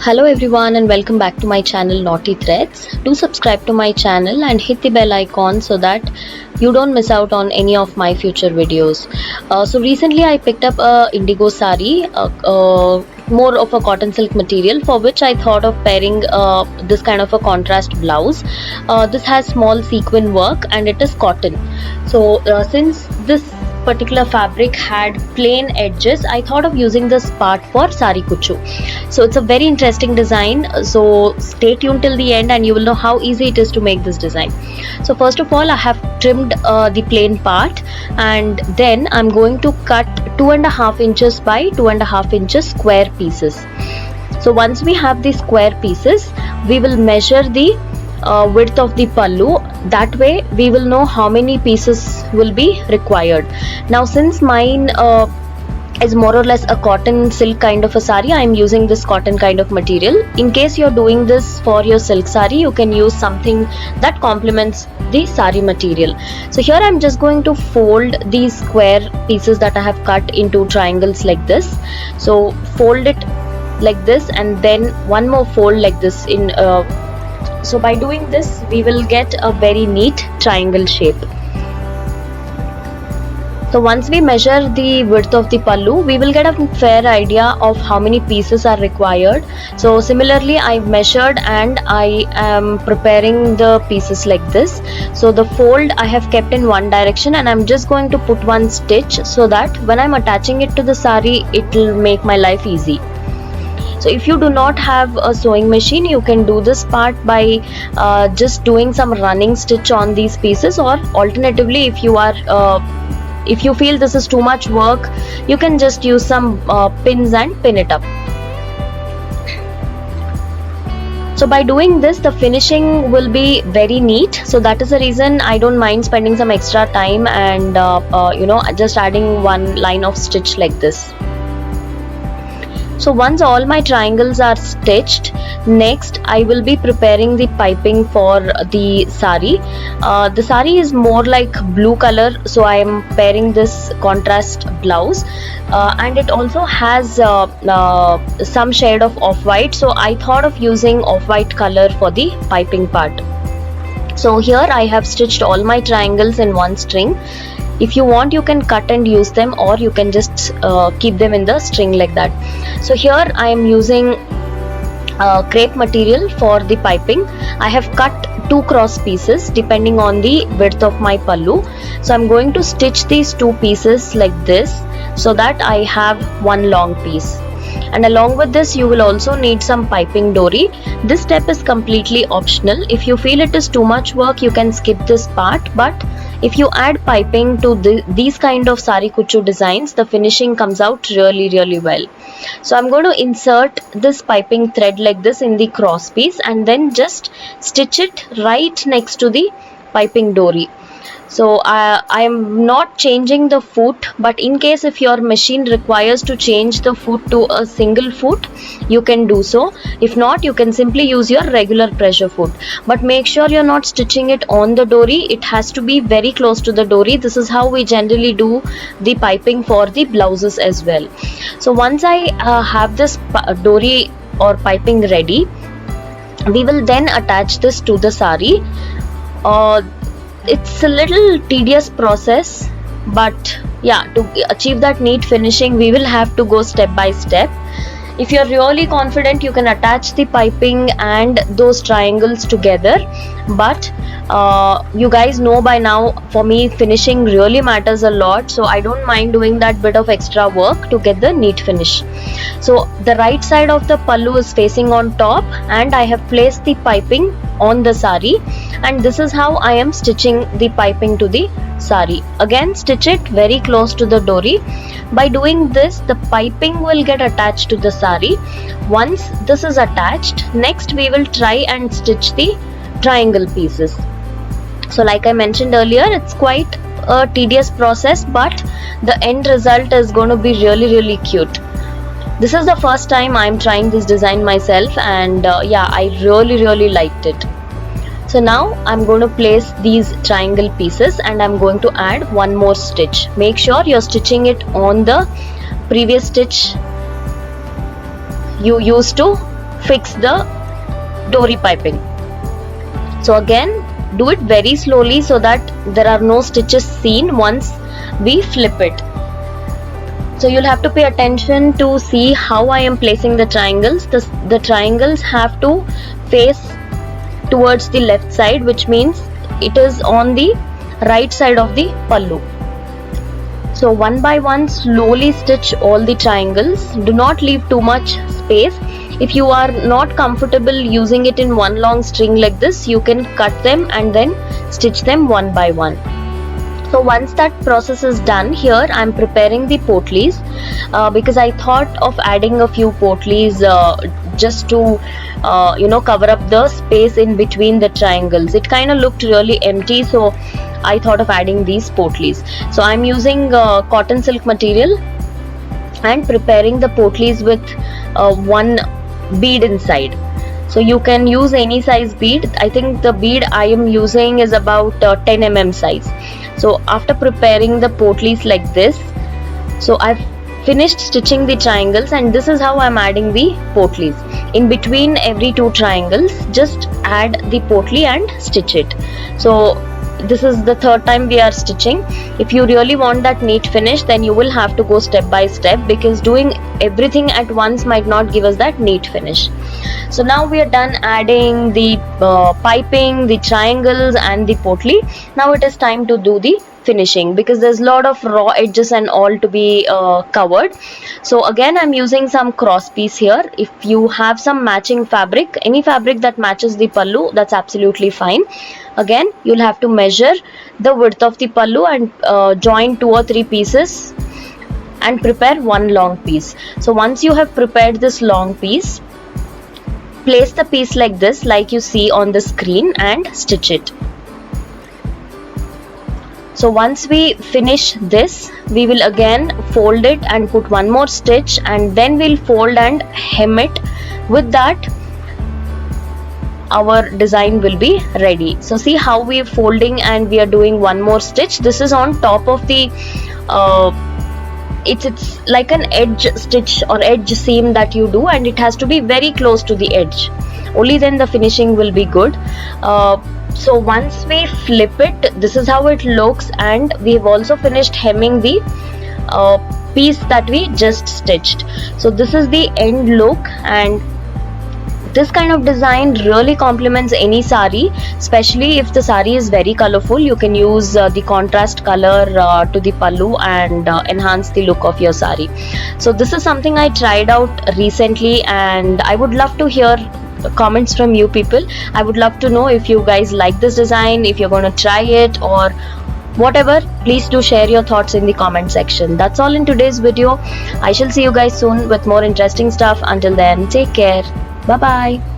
Hello everyone and welcome back to my channel Naughty Threads. Do subscribe to my channel and hit the bell icon so that you don't miss out on any of my future videos. So recently I picked up a indigo sari, more of a cotton silk material, for which I thought of pairing this kind of a contrast blouse. This has small sequin work and it is cotton. So since this particular fabric had plain edges, I thought of using this part for sari kuchu. So it's a very interesting design, so stay tuned till the end and you will know how easy it is to make this design. So first of all, I have trimmed the plain part, and then I'm going to cut 2.5 inches by 2.5 inches square pieces. So once we have the square pieces, we will measure the width of the pallu. That way we will know how many pieces will be required. Now since mine is more or less a cotton silk kind of a sari, I am using this cotton kind of material. In case you're doing this for your silk sari, you can use something that complements the sari material. So here I'm just going to fold these square pieces that I have cut into triangles like this. So fold it like this and then one more fold like this in so by doing this we will get a very neat triangle shape. So once we measure the width of the pallu, we will get a fair idea of how many pieces are required. So similarly I've measured and I am preparing the pieces like this. So the fold I have kept in one direction and I'm just going to put one stitch so that when I'm attaching it to the sari, it will make my life easy. So if you do not have a sewing machine, you can do this part by just doing some running stitch on these pieces, or alternatively if you feel this is too much work, you can just use some pins and pin it up. So by doing this, the finishing will be very neat. So that is the reason I don't mind spending some extra time and just adding one line of stitch like this. So once all my triangles are stitched, next I will be preparing the piping for the sari. The sari is more like blue color, so I am pairing this contrast blouse, and it also has some shade of off-white, so I thought of using off-white color for the piping part. So here I have stitched all my triangles in one string. If you want, you can cut and use them, or you can just keep them in the string like that. So here I am using crepe material for the piping. I have cut 2 cross pieces depending on the width of my pallu. So I'm going to stitch these 2 pieces like this so that I have one long piece. And along with this, you will also need some piping dory. This step is completely optional. If you feel it is too much work, you can skip this part, but if you add piping to these kind of sari kuchu designs, the finishing comes out really well. So I'm going to insert this piping thread like this in the cross piece and then just stitch it right next to the piping dory. So I am not changing the foot, but in case if your machine requires to change the foot to a single foot, you can do so. If not, you can simply use your regular pressure foot, but make sure you're not stitching it on the dory. It has to be very close to the dory. This is how we generally do the piping for the blouses as well. So once I have this dory or piping ready, we will then attach this to the sari. It's a little tedious process, but yeah, to achieve that neat finishing, we will have to go step by step. If you're really confident, you can attach the piping and those triangles together, but you guys know by now, for me finishing really matters a lot, so I don't mind doing that bit of extra work to get the neat finish. So the right side of the pallu is facing on top and I have placed the piping on the sari, and this is how I am stitching the piping to the sari. Again, stitch it very close to the dory. By doing this, the piping will get attached to the sari. Once this is attached, next we will try and stitch the triangle pieces. So like I mentioned earlier, it's quite a tedious process, but the end result is going to be really cute. This is the first time I'm trying this design myself, and yeah, I really liked it. So now I'm going to place these triangle pieces and I'm going to add one more stitch. Make sure you're stitching it on the previous stitch you used to fix the dory piping. So again, do it very slowly so that there are no stitches seen once we flip it. So you'll have to pay attention to see how I am placing the triangles. The triangles have to face towards the left side, which means it is on the right side of the pallu. So one by one, slowly stitch all the triangles. Do not leave too much space. If you are not comfortable using it in one long string like this, you can cut them and then stitch them one by one. So once that process is done, here I am preparing the potleys because I thought of adding a few potleys just to cover up the space in between the triangles. It kind of looked really empty, so I thought of adding these potleys. So I'm using cotton silk material and preparing the potleys with one bead inside. So you can use any size bead. I think the bead I am using is about 10 mm size. So after preparing the potleys like this, so I've finished stitching the triangles, and this is how I'm adding the potleys. In between every two triangles, just add the potley and stitch it. So this is the third time we are stitching. If you really want that neat finish, then you will have to go step by step, because doing everything at once might not give us that neat finish. So now we are done adding the piping, the triangles and the potley. Now it is time to do the finishing, because there's a lot of raw edges and all to be covered. So again, I'm using some cross piece here. If you have some matching fabric, any fabric that matches the pallu, that's absolutely fine. Again, you'll have to measure the width of the pallu and join 2 or 3 pieces and prepare one long piece. So once you have prepared this long piece, place the piece like this, like you see on the screen, and stitch it. So once we finish this, we will again fold it and put one more stitch, and then we'll fold and hem it. With that, our design will be ready. So see how we are folding and we are doing one more stitch. This is on top of the it's like an edge stitch or edge seam that you do, and it has to be very close to the edge. Only then the finishing will be good. So once we flip it, this is how it looks, and we have also finished hemming the piece that we just stitched. So this is the end look, and this kind of design really complements any sari, especially if the sari is very colorful. You can use the contrast color to the pallu and enhance the look of your sari. So this is something I tried out recently, and I would love to hear comments from you people. I would love to know if you guys like this design, if you're going to try it or whatever. Please do share your thoughts in the comment section. That's all in today's video. I shall see you guys soon with more interesting stuff. Until then, take care. Bye bye.